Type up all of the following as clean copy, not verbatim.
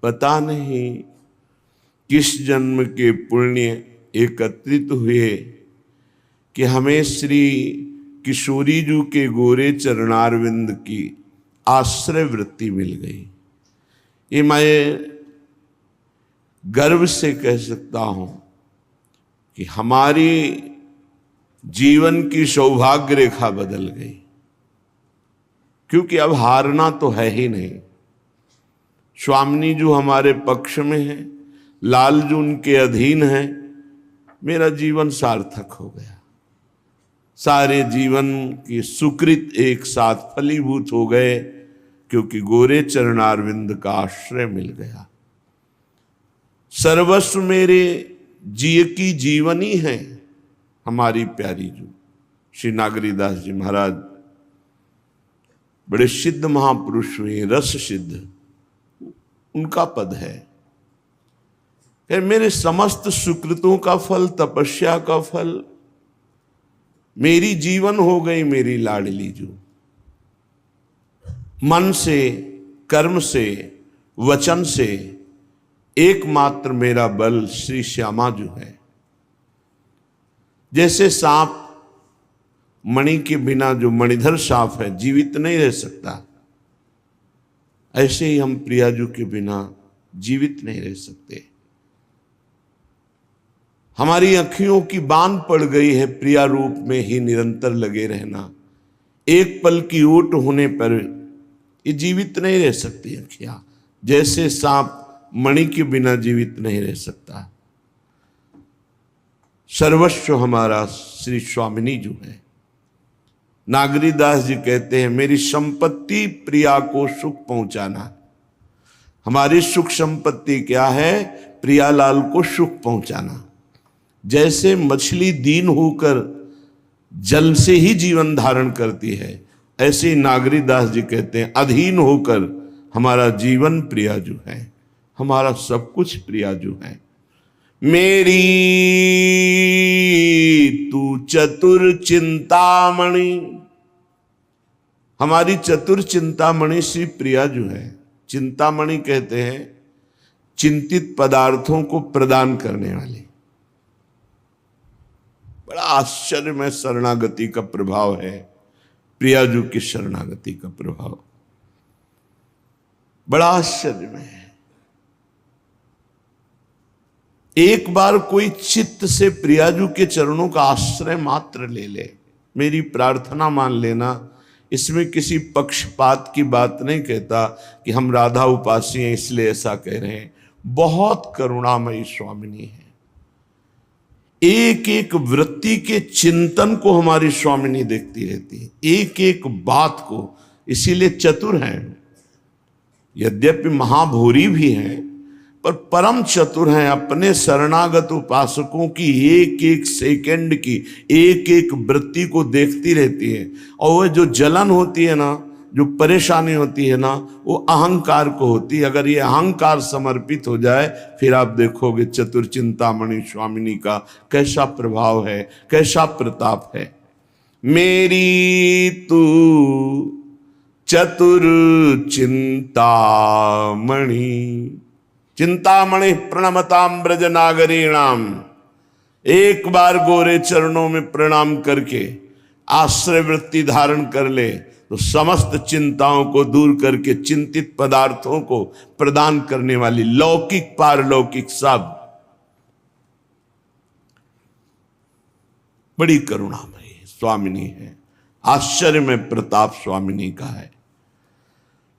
पता नहीं किस जन्म के पुण्य एकत्रित हुए कि हमें श्री किशोरी जी के गोरे चरणारविंद की आश्रय वृत्ति मिल गई। ये मैं गर्व से कह सकता हूं कि हमारी जीवन की सौभाग्य रेखा बदल गई, क्योंकि अब हारना तो है ही नहीं। स्वामिनी जो हमारे पक्ष में है, लाल जो उनके अधीन है, मेरा जीवन सार्थक हो गया। सारे जीवन की सुकृत एक साथ फलीभूत हो गए, क्योंकि गोरे चरणारविंद का आश्रय मिल गया। सर्वस्व मेरे जिय की जीवनी है हमारी प्यारी जो श्री नागरीदास जी महाराज बड़े सिद्ध महापुरुष हुए, रस सिद्ध, उनका पद है कि मेरे समस्त सुकृतों का फल, तपस्या का फल मेरी जीवन हो गई मेरी लाडली जो। मन से, कर्म से, वचन से एकमात्र मेरा बल श्री श्यामा जो है। जैसे सांप मणि के बिना, जो मणिधर सांप है, जीवित नहीं रह सकता, ऐसे ही हम प्रियाजू के बिना जीवित नहीं रह सकते। हमारी अखियों की बांध पड़ गई है प्रिया रूप में ही निरंतर लगे रहना। एक पल की ओट होने पर ये जीवित नहीं रह सकती अखियां, जैसे सांप मणि के बिना जीवित नहीं रह सकता। सर्वस्व हमारा श्री स्वामिनी जो है। नागरीदास जी कहते हैं, मेरी संपत्ति प्रिया को सुख पहुंचाना। हमारी सुख संपत्ति क्या है? प्रियालाल को सुख पहुंचाना। जैसे मछली दीन होकर जल से ही जीवन धारण करती है, ऐसे ही नागरीदास जी कहते हैं, अधीन होकर हमारा जीवन प्रियाजू है, हमारा सब कुछ प्रियाजू है। मेरी तू चतुर चिंतामणि, हमारी चतुर चिंतामणि श्री प्रियाजू है। चिंतामणि कहते हैं चिंतित पदार्थों को प्रदान करने वाली। बड़ा आश्चर्य में शरणागति का प्रभाव है, प्रियाजू की शरणागति का प्रभाव बड़ा आश्चर्य में है। एक बार कोई चित्त से प्रियाजू के चरणों का आश्रय मात्र ले ले, मेरी प्रार्थना मान लेना। इसमें किसी पक्षपात की बात नहीं कहता कि हम राधा उपासी हैं इसलिए ऐसा कह रहे हैं। बहुत करुणामयी स्वामिनी है। एक एक वृत्ति के चिंतन को हमारी स्वामिनी देखती रहती है, एक एक बात को। इसीलिए चतुर हैं, यद्यपि महाभूरी भी हैं, पर परम चतुर हैं। अपने शरणागत उपासकों की एक एक सेकंड की, एक एक वृत्ति को देखती रहती है। और वह जो जलन होती है ना, जो परेशानी होती है ना, वो अहंकार को होती है। अगर ये अहंकार समर्पित हो जाए, फिर आप देखोगे चतुर चिंतामणि स्वामिनी का कैसा प्रभाव है, कैसा प्रताप है। मेरी तू चतुर चिंतामणि, चिंतामणि प्रणमताम ब्रज नागरीणाम। एक बार गोरे चरणों में प्रणाम करके आश्रय वृत्ति धारण कर ले तो समस्त चिंताओं को दूर करके चिंतित पदार्थों को प्रदान करने वाली लौकिक पारलौकिक सब बड़ी करुणामयी स्वामिनी है। आश्चर्य में प्रताप स्वामिनी का है।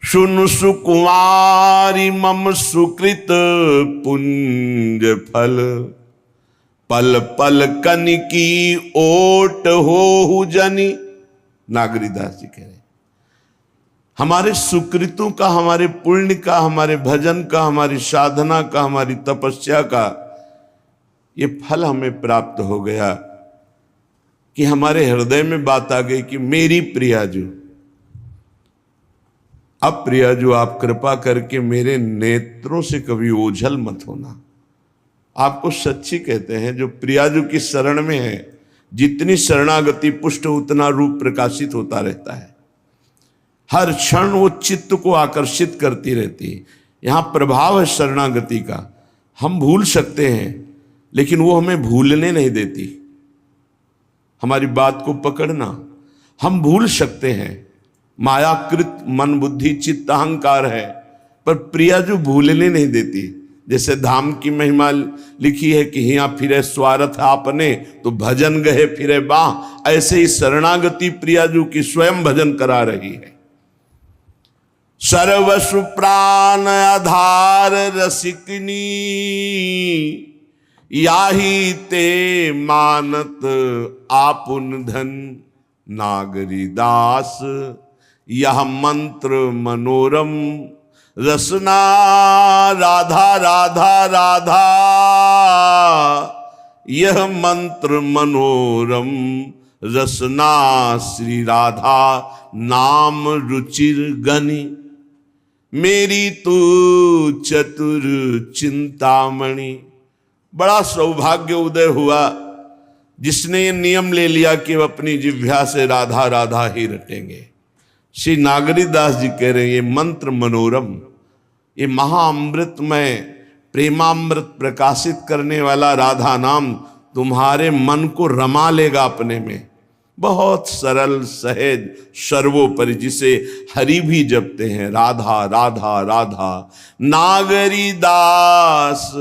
सुन सुकुमारी मम सुकृत पुंज फल, पल पल कनिकी ओट हो जनी। नागरीदास जी कह रहे, हमारे सुकृतों का, हमारे पुण्य का, हमारे भजन का, हमारी साधना का, हमारी तपस्या का ये फल हमें प्राप्त हो गया कि हमारे हृदय में बात आ गई कि मेरी प्रियाजू। अब प्रियाजू आप कृपा करके मेरे नेत्रों से कभी ओझल मत होना। आपको सच्ची कहते हैं, जो प्रियाजू की शरण में है, जितनी शरणागति पुष्ट उतना रूप प्रकाशित होता रहता है। हर क्षण वो चित्त को आकर्षित करती रहती है। यहां प्रभाव है शरणागति का। हम भूल सकते हैं लेकिन वो हमें भूलने नहीं देती। हमारी बात को पकड़ना, हम भूल सकते हैं, मायाकृत मन बुद्धि चित्त अहंकार है, पर प्रिया जो भूलने नहीं देती। जैसे धाम की महिमा लिखी है कि हिया फिरे स्वार्थ आपने तो भजन गए फिरे बाह, ऐसे ही शरणागति प्रिया जो की स्वयं भजन करा रही है। सर्वसु प्राण आधार रसिकनी याही ते मानत आपुन धन, नागरी दास यह मंत्र मनोरम रसना राधा राधा राधा, यह मंत्र मनोरम रसना श्री राधा नाम रुचिर गनि, मेरी तू चतुर चिंतामणि। बड़ा सौभाग्य उदय हुआ जिसने ये नियम ले लिया कि वह अपनी जिह्वा से राधा राधा ही रटेंगे। श्री नागरीदास जी कह रहे हैं ये मंत्र मनोरम, ये महाअमृत में प्रेमामृत प्रकाशित करने वाला राधा नाम तुम्हारे मन को रमा लेगा अपने में। बहुत सरल सहज सर्वोपरि, जिसे हरि भी जपते हैं, राधा राधा राधा। नागरी दास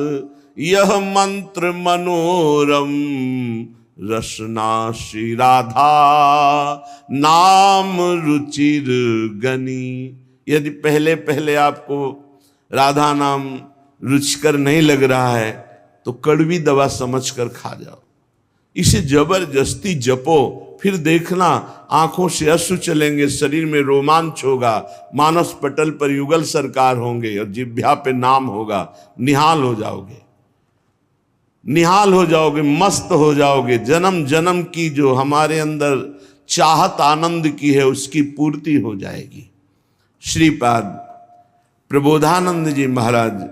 यह मंत्र मनोरम रसना श्री राधा नाम रुचिर गनी। यदि पहले पहले आपको राधा नाम रुचिकर नहीं लग रहा है तो कड़वी दवा समझकर खा जाओ, इसे जबरदस्ती जपो, फिर देखना आंखों से अश्रु चलेंगे, शरीर में रोमांच होगा, मानस पटल पर युगल सरकार होंगे और जिह्वा पे नाम होगा। निहाल हो जाओगे, निहाल हो जाओगे, मस्त हो जाओगे। जन्म जन्म की जो हमारे अंदर चाहत आनंद की है उसकी पूर्ति हो जाएगी। श्रीपाद प्रबोधानंद जी महाराज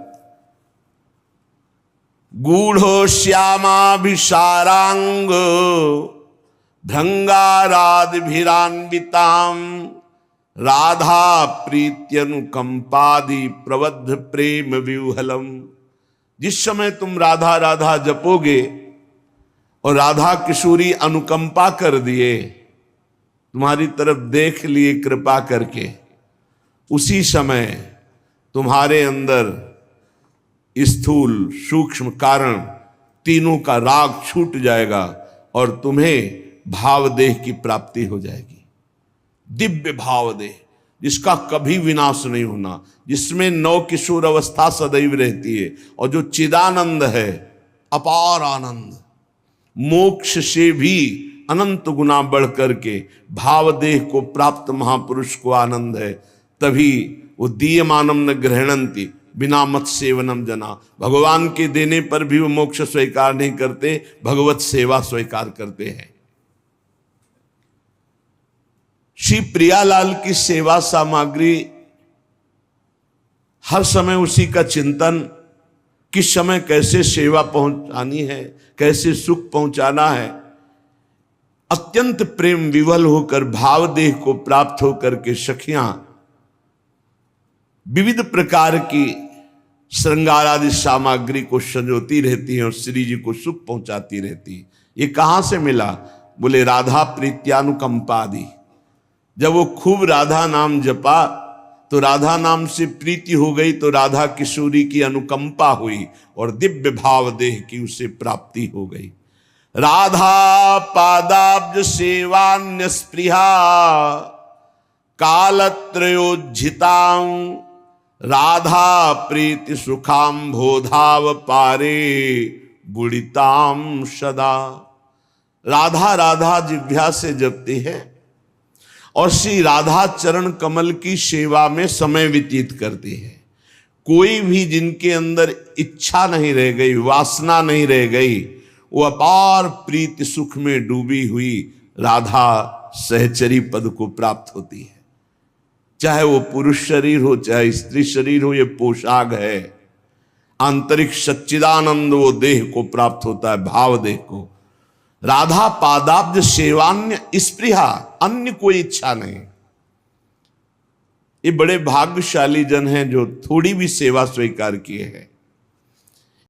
गूढ़ो श्यामाभिसारांग भृंगारादिभिरान्वितां राधा प्रीत्यनुकंपादि प्रबद्ध प्रेम व्यूहलम। जिस समय तुम राधा राधा जपोगे और राधा किशोरी अनुकंपा कर दिए, तुम्हारी तरफ देख लिए कृपा करके, उसी समय तुम्हारे अंदर स्थूल सूक्ष्म कारण तीनों का राग छूट जाएगा और तुम्हें भावदेह की प्राप्ति हो जाएगी। दिव्य भावदेह जिसका कभी विनाश नहीं होना, जिसमें नव किशोर अवस्था सदैव रहती है और जो चिदानंद है, अपार आनंद, मोक्ष से भी अनंत गुना बढ़ करके भावदेह को प्राप्त महापुरुष को आनंद है। तभी वो दीयमानम न ग्रहणंती बिना मत सेवनम जना, भगवान के देने पर भी वो मोक्ष स्वीकार नहीं करते, भगवत सेवा स्वीकार करते हैं। श्री प्रियालाल की सेवा सामग्री हर समय उसी का चिंतन, किस समय कैसे सेवा पहुंचानी है, कैसे सुख पहुंचाना है। अत्यंत प्रेम विवल होकर भावदेह को प्राप्त होकर के सखियां विविध प्रकार की श्रृंगार आदि सामग्री को संजोती रहती हैं और श्री जी को सुख पहुंचाती रहती। ये कहां से मिला? बोले राधा प्रीत्यानुकंपादि। जब वो खूब राधा नाम जपा तो राधा नाम से प्रीति हो गई, तो राधा किशोरी की अनुकंपा हुई और दिव्य भाव देह की उसे प्राप्ति हो गई। राधा पादाब्ज सेवान्य स्पृहा कालत्रयोज्झितां राधा प्रीति सुखाम बोधाव पारे बुड़िताम सदा। राधा राधा जिह्वा से जपती है और श्री राधा चरण कमल की सेवा में समय व्यतीत करती है। कोई भी जिनके अंदर इच्छा नहीं रह गई, वासना नहीं रह गई, वो अपार प्रीति सुख में डूबी हुई राधा सहचरी पद को प्राप्त होती है। चाहे वो पुरुष शरीर हो चाहे स्त्री शरीर हो, ये पोशाक है। आंतरिक सच्चिदानंद वो देह को प्राप्त होता है, भाव देह को। राधा पादाब्ज सेवान्य स्पृहा, अन्य कोई इच्छा नहीं। ये बड़े भाग्यशाली जन हैं जो थोड़ी भी सेवा स्वीकार किए हैं।